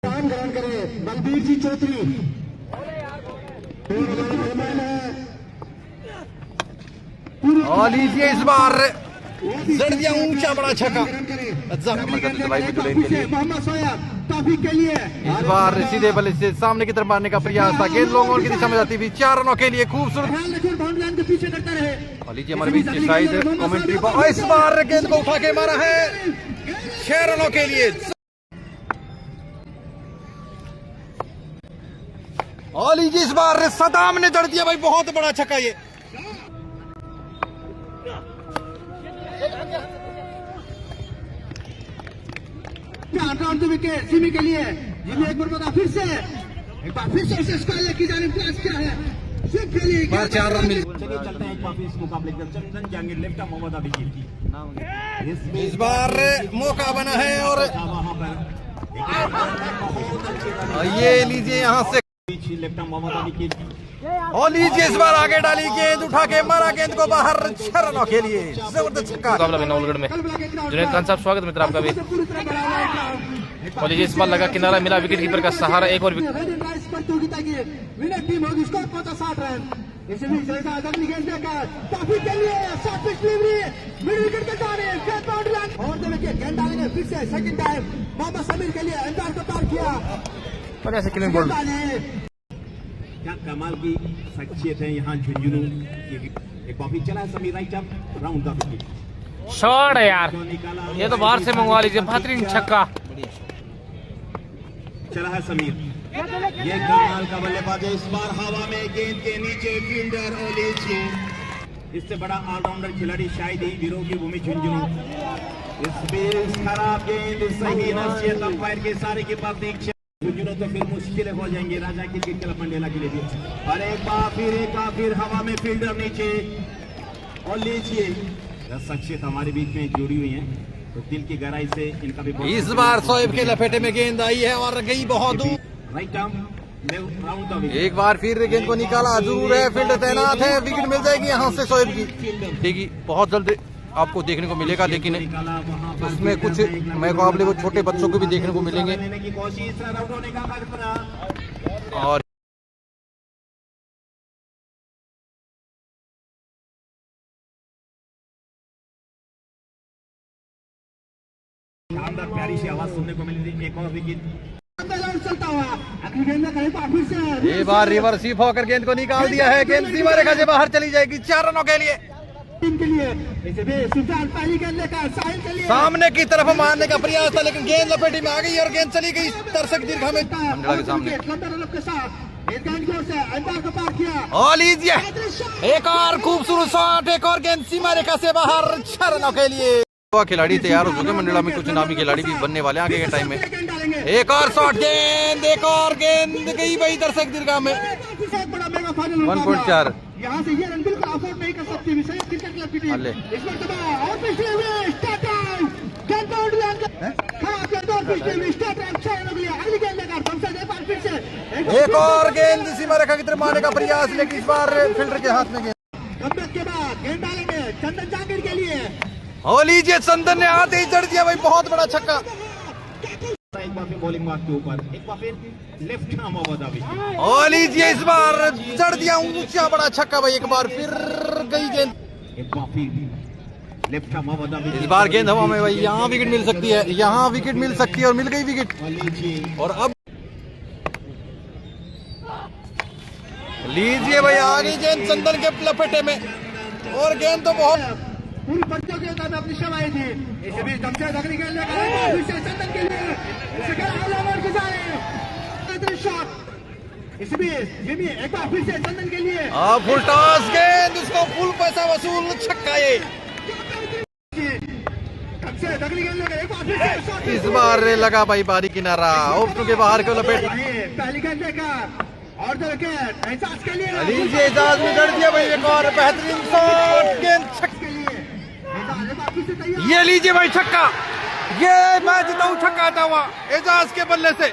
नाम ग्रहण करें बलबीर जी चौधरी और लीजिए इस बार जड़ दिया ऊंचा बड़ा छक्का मोहम्मद सोयाब टॉफी के लिए इस बार सीधे बल्ले से सामने की तरफ मारने का प्रयास था। गेंद लॉन्ग ऑन की दिशा में जाती हुई 4 रनों के लिए खूबसूरत। बाउंड्री लाइन के पीछे करता रहे और लीजिए हमारे बीच की शायद कमेंट्री पर इस बार गेंद को उठा के मारा है 6 रनों के लिए। और लीजिए इस बार सदाम ने जड़ दिया भाई बहुत बड़ा छक्का ये। विकेट जिमी के लिए जिमी एक बार फिर से स्क्वायर की जानिब क्लास किया है स्विप के लिए 4 रन मिल। चलिए चलते हैं एक बार इस मुकाबले की तरफ। चंदन जहांगीर लेफ्ट आर्म मोहम्मद अभी की इस बार मौका बना है और वहां पर ये लीजिए यहाँ से लेफ्ट आर्म मोहम्मद अभी की और लीजिए इस बार आगे डाली गेंद उठा के मारा गेंद को बाहर 6 रनों के लिए जबरदस्त छक्का। मुकाबला नवलगढ़ में जुनैद खान साहब स्वागत मित्र आपका भी। और लीजिए इस बार लगा किनारा मिला विकेट कीपर का सहारा एक और प्रतियोगिता की विनर टीम होगी स्कोर पहुंचा 60 रन। इसी बीच अगली गेंद देकर टॉफी के लिए shot pitch delivery mid wicket के जाने बाउंड्री लाइन और देखिए गेंद डालेंगे फिर से सेकंड टाइम मोहम्मद समीर के लिए अंदाज को पार किया और ऐसे क्लीन बोल्ड। क्या कमाल की शख्सियत है यहाँ झुंझुनू। एक कॉफी चला है समीर राइट अप राउंड का विकेट शॉट है यार, ये तो बाहर से मंगवा लीजिए बेहतरीन छक्का। चला है समीर, ये कमाल का बल्लेबाज है। इस बार हवा में गेंद के नीचे फील्डर ओलेची, इससे बड़ा ऑलराउंडर खिलाड़ी शायद ही वीरों की भूमि झुंझुनू। इस बीच खराब गेंद सही नसीहत अंपायर के सारे के पास एक झुंझुनू तो फिर मुश्किल हो जाएंगे राजा की क्रिकेट मंडेला के लिए भी। और एक बार फिर हवा में फील्डर नीचे और लीजिए शख्सियत हमारे बीच में जुड़ी हुई है तो दिल की गहराई से इनका भी इस बार शोएब के लपेटे में गेंद आई है और गई बहुत दूर। राइट आर्म एक बार फिर गेंद को निकाला जरूर है, फील्डर तैनात है, विकेट मिल जाएगी यहाँ से शोएब की। बहुत जल्द आपको देखने को मिलेगा, लेकिन उसमें कुछ मुकाबले को छोटे बच्चों को भी देखने को मिलेंगे। और शानदार प्यारी सी आवाज सुनने को मिली थी। एक और विकेट चलता हुआ अगली गेंद में कहीं फिर से ये बार रिवर्सिव होकर गेंद को निकाल दिया है। गेंद सीमा रेखा से बाहर चली जाएगी 4 रनों के लिए। टीम के लिए इसे भी सुल्तान पहली गेंद लेकर साहिल के लिए सामने की तरफ मारने का प्रयास था, लेकिन गेंद लपेटी में आ गई और गेंद चली गई दर्शक दीर्घा में मंडला के सामने। के साथ इस गेंद को से अंपायर को पार किया और लीजिए एक और खूबसूरत शॉट, एक और गेंद सीमा रेखा से बाहर 6 रनों के लिए। खिलाड़ी तैयार हो चुके मंडला में, कुछ नामी खिलाड़ी भी बनने वाले आगे के टाइम में। एक और शॉट गेंद, एक और गेंद गई भाई दर्शक दीर्घा में 1.4। यहाँ से ये रन बिल्कुल अफोर्ड नहीं कर सकती विशेष क्रिकेट क्लब की टीम। इस बार और पिछले हुए स्टार्ट आउट गेंद बाउंड्री लाइन खराब गेंद और पिछले हुए स्टार्ट आउट 6 रनों के लिए। अगली गेंद लेकर बमसा दे पार फिर से एक और गेंद सीमा रेखा की तरफ मारने का प्रयास, लेकिन इस बार फील्डर के हाथ में गेंद। कमबैक के बाद गेंद डालेंगे चंदन जहांगीर के लिए और लीजिए चंदन ने आते ही जड़ दिया भाई बहुत बड़ा छक्का। एक बार फिर बॉलिंग मार्क के ऊपर एक बार फिर लेफ्ट आर्म मोहम्मद अभी और लीजिए इस बार जड़ दिया ऊंचा बड़ा छक्का भाई। एक बार फिर गई गेंद, एक बार फिर लेफ्ट आर्म मोहम्मद अभी। इस बार गेंद हवा में भाई, यहाँ विकेट मिल सकती है, यहाँ विकेट मिल सकती है और मिल गई विकेट। और अब लीजिए भाई आ गई गेंद चंदन के लपेटे में और गेंद तो बहुत पूरी प्रतियोगिता में अपनी शवाई थी। इसे भी जमशेद अगली गेंद लेकर फिर से चंदन के लिए इस बीच जिमी एक बार फिर से चंदन के लिए फुल टॉस गेंद, उसको फुल पैसा वसूल छक्का ये। अगली गेंद लेकर एक बार फिर से इस बार लगा भाई बारी किनारा ओपन के बाहर को लपेट। पहली गेंद लेकर और एहसास के लिए लीजिए एजाज में जड़ दिया भाई एक और बेहतरीन शॉट गेंद छक्का। ये लीजिए भाई छक्का, ये मैच जिताऊ छक्का आता हुआ एजाज के बल्ले से।